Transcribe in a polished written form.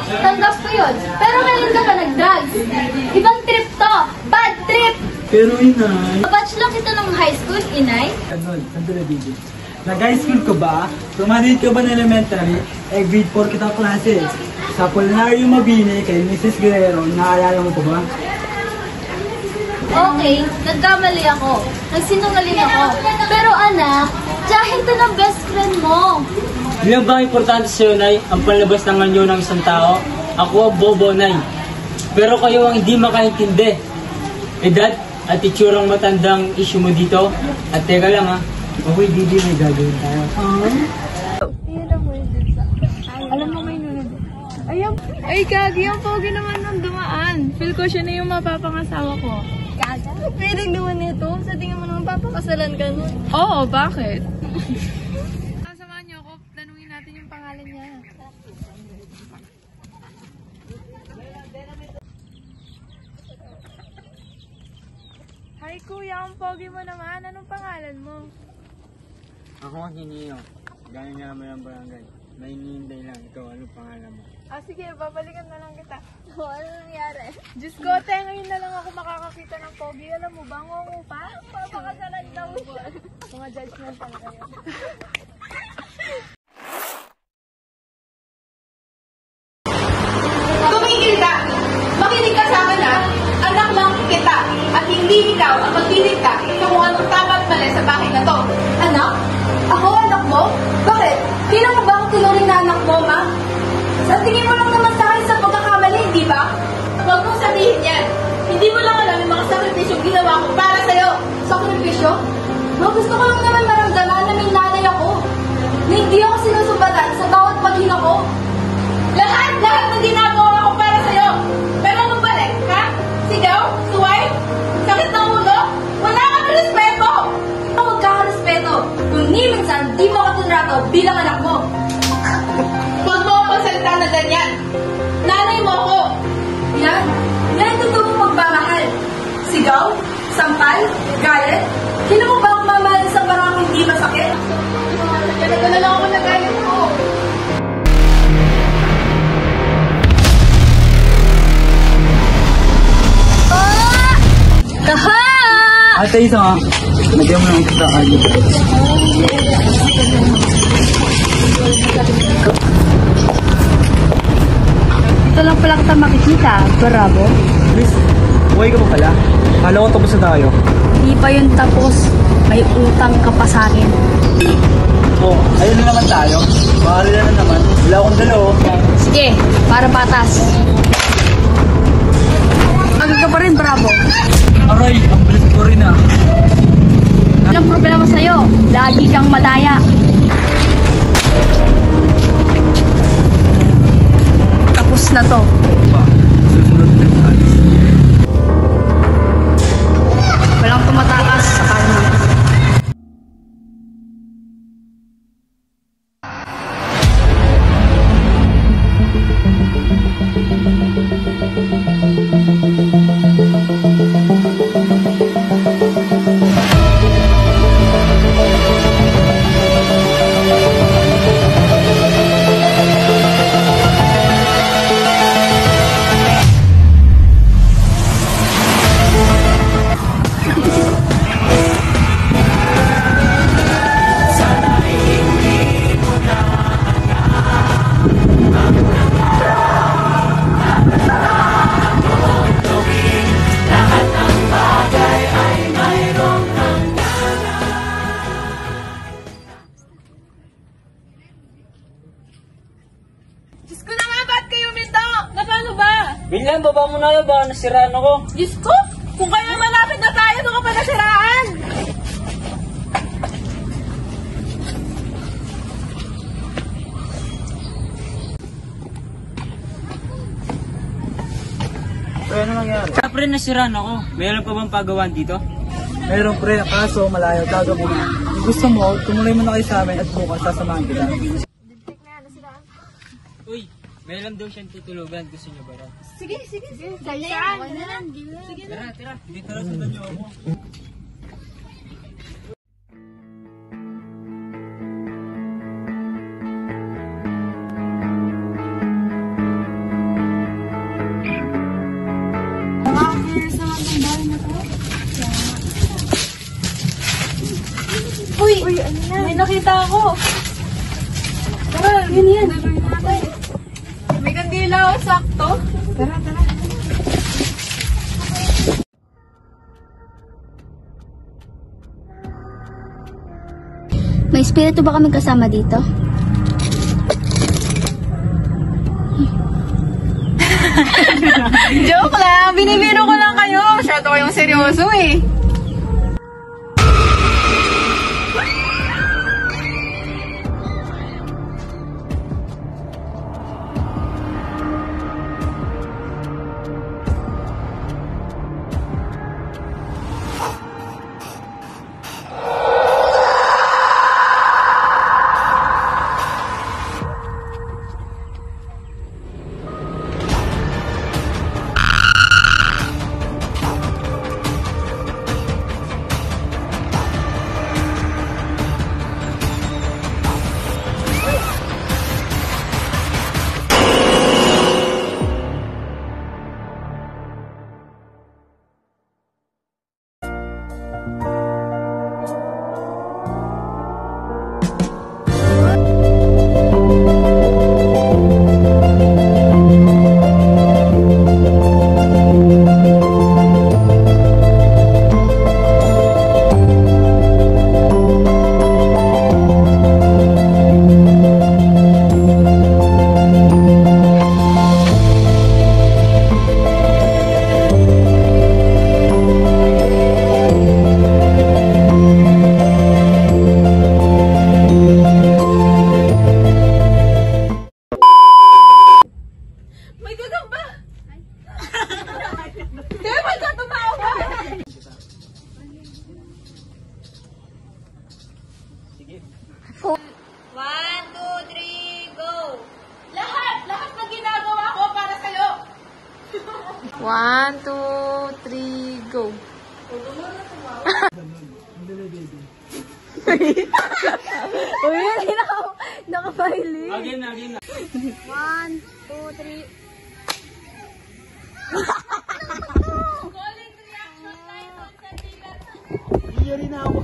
tanggap ko yun. Pero ngayon ka pa nag-drugs. Ibang trip to. Bad trip! Pero inay... Batch lang kita nung high school, inay. Sandali, Bibi. Nag-high school ko ba? Tumanit ka ba ng elementary? Grade 4 kitang klase. Sa Polnario Mabini kay Mrs. Guerrero, naalala mo pa ba? Okay, nagkamali ako. Nagsinungaling ako. Pero anak, tiyahin to ng best friend mo. Di ba importante sa'yo, Nay, ang palabas ng anyo ng isang tao? Ako ang bobo, Nay. Pero kayo ang hindi makaintindi. Edad at itsurang matandang issue mo dito. At teka lang ha, Okay, Didi, may gagawin tayo. Alam mo may nunod. Ay, Gagi, ang pogi naman nung dumaan. Feel ko siya na yung mapapangasawa ko. Gaga? Pwedeng naman ito. Sa tingin mo naman papakasalan ka nun. Oo, bakit? Samahan niyo ako. Tanungin natin yung pangalan niya. Hi, kuya. Ang pogi mo naman. Anong pangalan mo? ako ang hiniyo. Gano'n nga naman ang barangay. May hinihintay lang. Ikaw, anong pangalan mo? Sige. Babalikan na lang kita. Ano nangyari? Diyos ko, ngayon na lang ako makakakita ng pogi. Alam mo ba, ngungu pa? Papakasalan daw siya. Mga judgmental kayo. Tumigil ka! Makinig ka sa akin ha! Anak lang kita at hindi ikaw ang magdidikta kung anong tama at mali sa bahay na to. Anak? Ako anak mo? Bakit? Kailan mo ba ako tinuring na anak mo, ma? Sa tingin mo lang naman sa akin sa pagkakamali, di ba? Huwag mong sabihin yan. Hindi mo lang alam yung mga sakripisyong ginawa ko para sa'yo. Sakripisyo? Ma, gusto ko lang naman maramdaman na may nanay ako. Na hindi ako sinusumbatan sa bawat paghinga ko. Lahat ng ginagawa ko para sa'yo. Pero anong balik, ha? Sigaw? Suway? Sakit ng ulo? Wala kang respeto! Huwag ka respeto. Kung ni minsan, di mo katunrato bilang anak mo. Huwag mo akong salita na ganyan. Nanay mo ako. Yan. Yan ang totoong magmamahal. Sigaw, sampal, galit. Kailan mo ba ako mamahal sa parang hindi masakit? Ganito na lang ako nagalit ko. Kaha! Ate, isa nga. Nagyan mo lang kita kanya. Ito lang pala kita makikita. Bravo. Please, buhay ka pa pala. Kala ko tapos na tayo. Hindi pa yun tapos. May utang ka pa sa akin. Oh, ayun na naman tayo. Maaari na naman. Wala akong dalaw. Sige, para patas. Agad ka pa rin, bravo. Aray, ang bilis ko rin ah. Walang problema sa'yo. Lagi kang madaya. Tapos na to. Susunod na tayo. Walang tumatakas sa karma. Diyos ko naman, ba't kayo minto? Na paano ba? Bilang, baba mo na yun, baka nasiraan ako. Diyos ko! Kung kayo malapit na tayo, doon ka pa nasiraan! Pre, ano nangyari? Kaya pre, nasiraan ako. Mayroon pa bang pagawan dito? Meron pre, kaso malayo, gaga mo na. Kung gusto mo, tumuloy mo na kayo sa amin at bukas sasamahan kita. Uy, mayroon daw siyang tutulugan. Gusto niyo ba rin? Sige. Saan? Sige na. Tara, dito na sundan niyo ako. Uy, ano yan? May nakita ako. Tara, yun yan. May kandila ako, sakto. Tara, tara. May espiritu ba kami kasama dito? Joke lang, binibiro ko lang kayo. Masyado kayong seryoso eh. May gagamba! Kaya ba siya tumawa? One, two, three, go! Lahat! Lahat na ginagawa ko para sa'yo! 1, 2, 3, go. Uy, hindi na ako nakapahili. Again na. 1, 2, 3. Calling reaction time on sa Hindi rin ako.